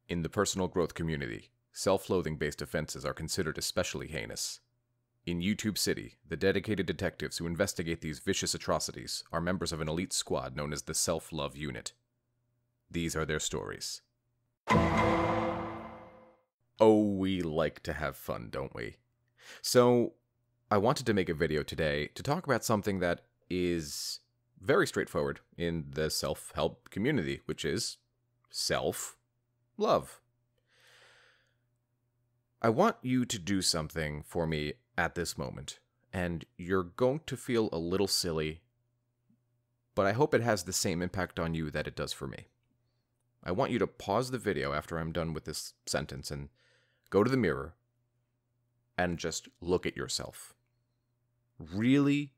In the personal growth community, self-loathing based offenses are considered especially heinous. In YouTube City, the dedicated detectives who investigate these vicious atrocities are members of an elite squad known as the Self-Love Unit. These are their stories. Oh, we like to have fun, don't we? So, I wanted to make a video today to talk about something that is very straightforward in the self-help community, which is self-love. I want you to do something for me at this moment, and you're going to feel a little silly, but I hope it has the same impact on you that it does for me. I want you to pause the video after I'm done with this sentence and go to the mirror and just look at yourself. Really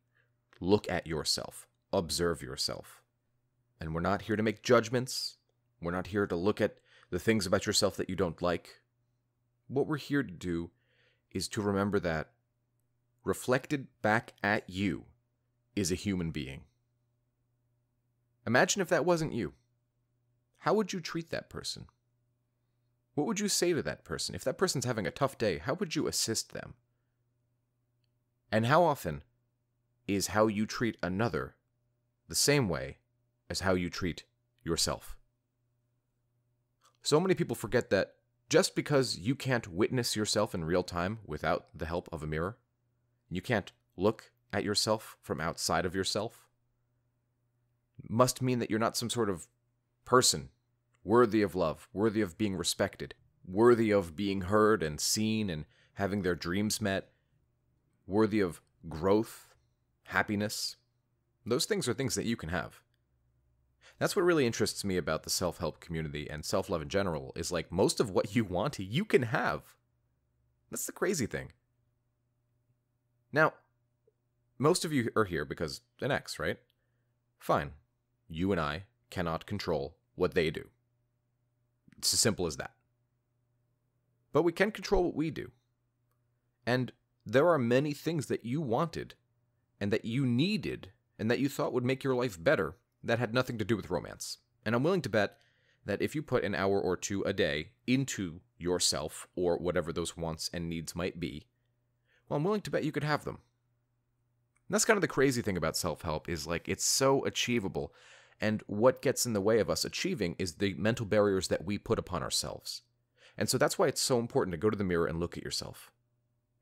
look at yourself. Observe yourself. And we're not here to make judgments. We're not here to look at the things about yourself that you don't like. What we're here to do is to remember that reflected back at you is a human being. Imagine if that wasn't you. How would you treat that person? What would you say to that person? If that person's having a tough day, how would you assist them? And how often is how you treat another the same way as how you treat yourself? So many people forget that just because you can't witness yourself in real time without the help of a mirror, you can't look at yourself from outside of yourself, must mean that you're not some sort of person worthy of love, worthy of being respected, worthy of being heard and seen and having their dreams met, worthy of growth, happiness. Those things are things that you can have. That's what really interests me about the self-help community and self-love in general, is like most of what you want, you can have. That's the crazy thing. Now, most of you are here because an ex, right? Fine. You and I cannot control what they do. It's as simple as that. But we can control what we do. And there are many things that you wanted and that you needed and that you thought would make your life better that had nothing to do with romance. And I'm willing to bet that if you put an hour or two a day into yourself or whatever those wants and needs might be, well, I'm willing to bet you could have them. And that's kind of the crazy thing about self-help, is like it's so achievable. And what gets in the way of us achieving is the mental barriers that we put upon ourselves. And so that's why it's so important to go to the mirror and look at yourself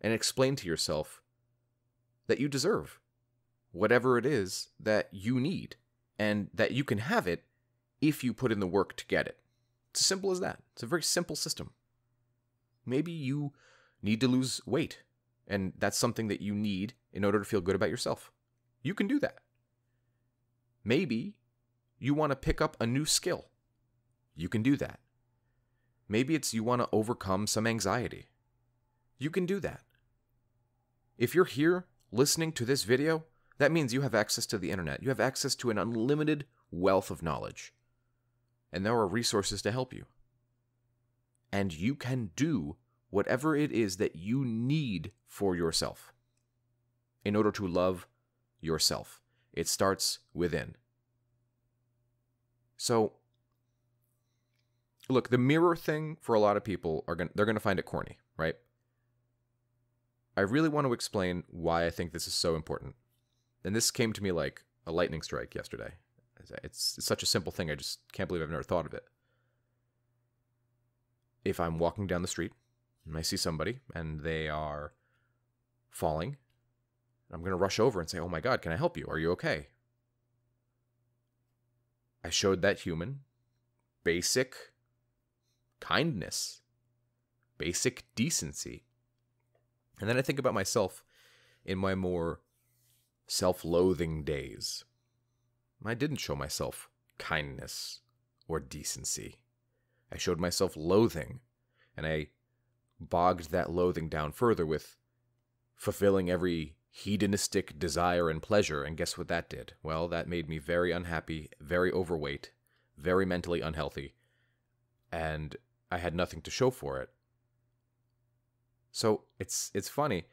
and explain to yourself that you deserve whatever it is that you need and that you can have it if you put in the work to get it. It's as simple as that. It's a very simple system. Maybe you need to lose weight, and that's something that you need in order to feel good about yourself. You can do that. Maybe you want to pick up a new skill. You can do that. Maybe it's you want to overcome some anxiety. You can do that. If you're here listening to this video, that means you have access to the internet. You have access to an unlimited wealth of knowledge. And there are resources to help you. And you can do whatever it is that you need for yourself in order to love yourself. It starts within. So, look, the mirror thing for a lot of people, they're going to find it corny, right? I really want to explain why I think this is so important. And this came to me like a lightning strike yesterday. It's such a simple thing, I just can't believe I've never thought of it. If I'm walking down the street and I see somebody and they are falling, I'm going to rush over and say, "Oh my God, can I help you? Are you okay?" I showed that human basic kindness, basic decency. And then I think about myself in my more self-loathing days. I didn't show myself kindness or decency. I showed myself loathing, and I bogged that loathing down further with fulfilling every hedonistic desire and pleasure, and guess what that did? Well, that made me very unhappy, very overweight, very mentally unhealthy, and I had nothing to show for it. So it's funny,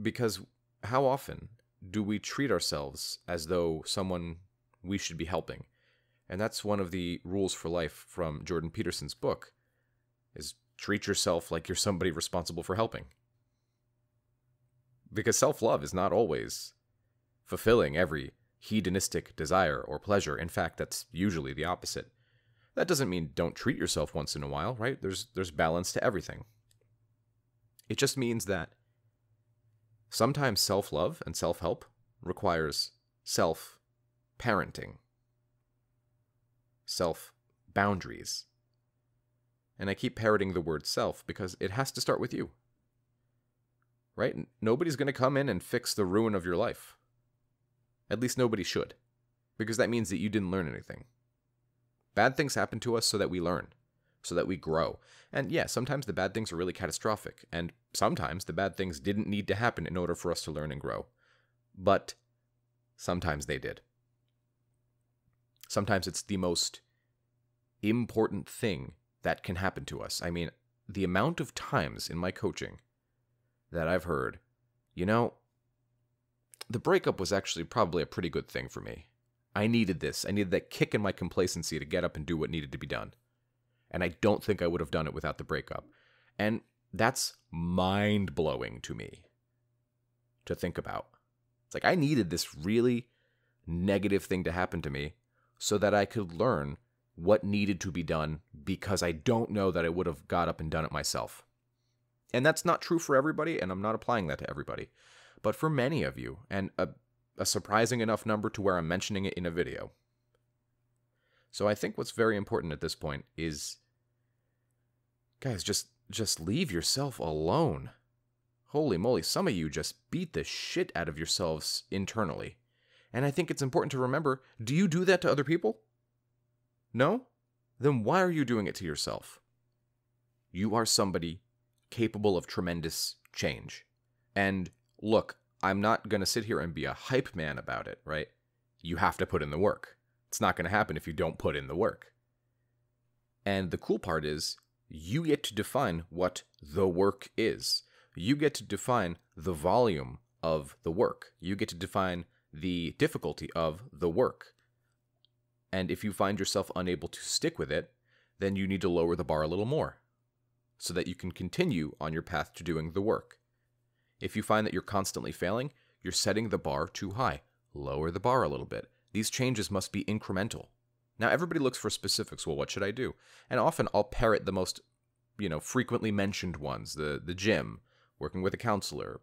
because how often do we treat ourselves as though someone we should be helping? And that's one of the rules for life from Jordan Peterson's book, is treat yourself like you're somebody responsible for helping. Because self-love is not always fulfilling every hedonistic desire or pleasure. In fact, that's usually the opposite. That doesn't mean don't treat yourself once in a while, right? There's balance to everything. It just means that sometimes self-love and self-help requires self-parenting, self-boundaries. And I keep parroting the word self because it has to start with you. Right? Nobody's going to come in and fix the ruin of your life. At least nobody should. Because that means that you didn't learn anything. Bad things happen to us so that we learn, so that we grow. And yeah, sometimes the bad things are really catastrophic. And sometimes the bad things didn't need to happen in order for us to learn and grow. But sometimes they did. Sometimes it's the most important thing that can happen to us. I mean, the amount of times in my coaching that I've heard, you know, the breakup was actually probably a pretty good thing for me. I needed this. I needed that kick in my complacency to get up and do what needed to be done. And I don't think I would have done it without the breakup. And that's mind-blowing to me to think about. It's like I needed this really negative thing to happen to me so that I could learn what needed to be done, because I don't know that I would have got up and done it myself. And that's not true for everybody, and I'm not applying that to everybody. But for many of you, and a surprising enough number to where I'm mentioning it in a video. So I think what's very important at this point is, guys, just leave yourself alone. Holy moly, some of you just beat the shit out of yourselves internally. And I think it's important to remember, do you do that to other people? No? Then why are you doing it to yourself? You are somebody capable of tremendous change. And look, I'm not going to sit here and be a hype man about it, right? You have to put in the work. It's not going to happen if you don't put in the work. And the cool part is, you get to define what the work is. You get to define the volume of the work. You get to define the difficulty of the work. And if you find yourself unable to stick with it, then you need to lower the bar a little more so that you can continue on your path to doing the work. If you find that you're constantly failing, you're setting the bar too high. Lower the bar a little bit. These changes must be incremental. Now, everybody looks for specifics. Well, what should I do? And often I'll parrot the most, frequently mentioned ones. The gym, working with a counselor,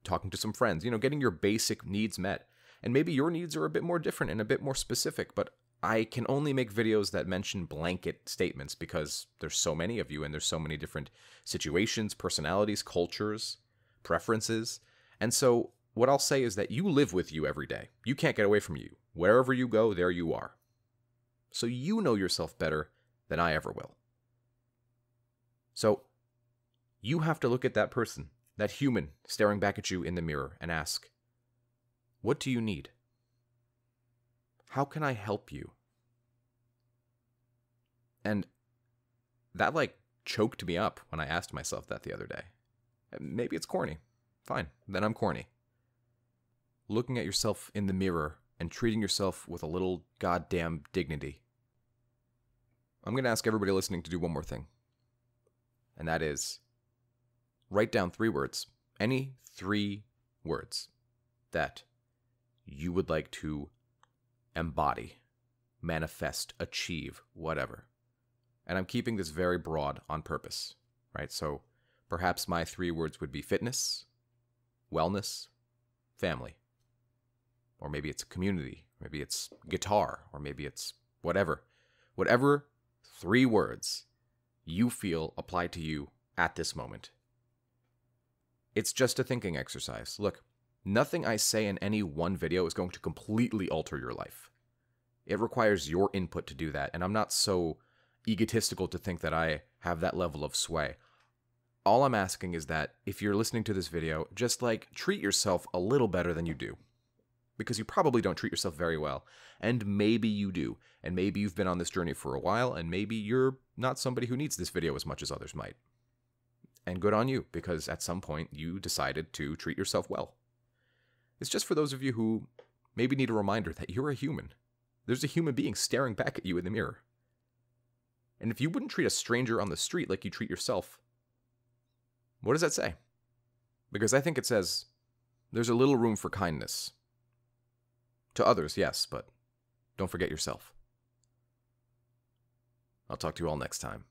talking to some friends, getting your basic needs met. And maybe your needs are a bit more different and a bit more specific, but I can only make videos that mention blanket statements because there's so many of you and there's so many different situations, personalities, cultures, preferences. And so what I'll say is that you live with you every day. You can't get away from you. Wherever you go, there you are. So you know yourself better than I ever will. So you have to look at that person, that human staring back at you in the mirror, and ask, what do you need? How can I help you? And that choked me up when I asked myself that the other day. Maybe it's corny. Fine, then I'm corny. Looking at yourself in the mirror and treating yourself with a little goddamn dignity. I'm going to ask everybody listening to do one more thing. And that is, write down 3 words. Any 3 words that you would like to embody, manifest, achieve, whatever. And I'm keeping this very broad on purpose, right? So perhaps my 3 words would be fitness, wellness, family. Or maybe it's community, maybe it's guitar, or maybe it's whatever. Whatever 3 words you feel apply to you at this moment. It's just a thinking exercise. Look, nothing I say in any one video is going to completely alter your life. It requires your input to do that, and I'm not so egotistical to think that I have that level of sway. All I'm asking is that if you're listening to this video, just treat yourself a little better than you do. Because you probably don't treat yourself very well, and maybe you do, and maybe you've been on this journey for a while, and maybe you're not somebody who needs this video as much as others might. And good on you, because at some point you decided to treat yourself well. It's just for those of you who maybe need a reminder that you're a human. There's a human being staring back at you in the mirror. And if you wouldn't treat a stranger on the street like you treat yourself, what does that say? Because I think it says there's a little room for kindness. To others, yes, but don't forget yourself. I'll talk to you all next time.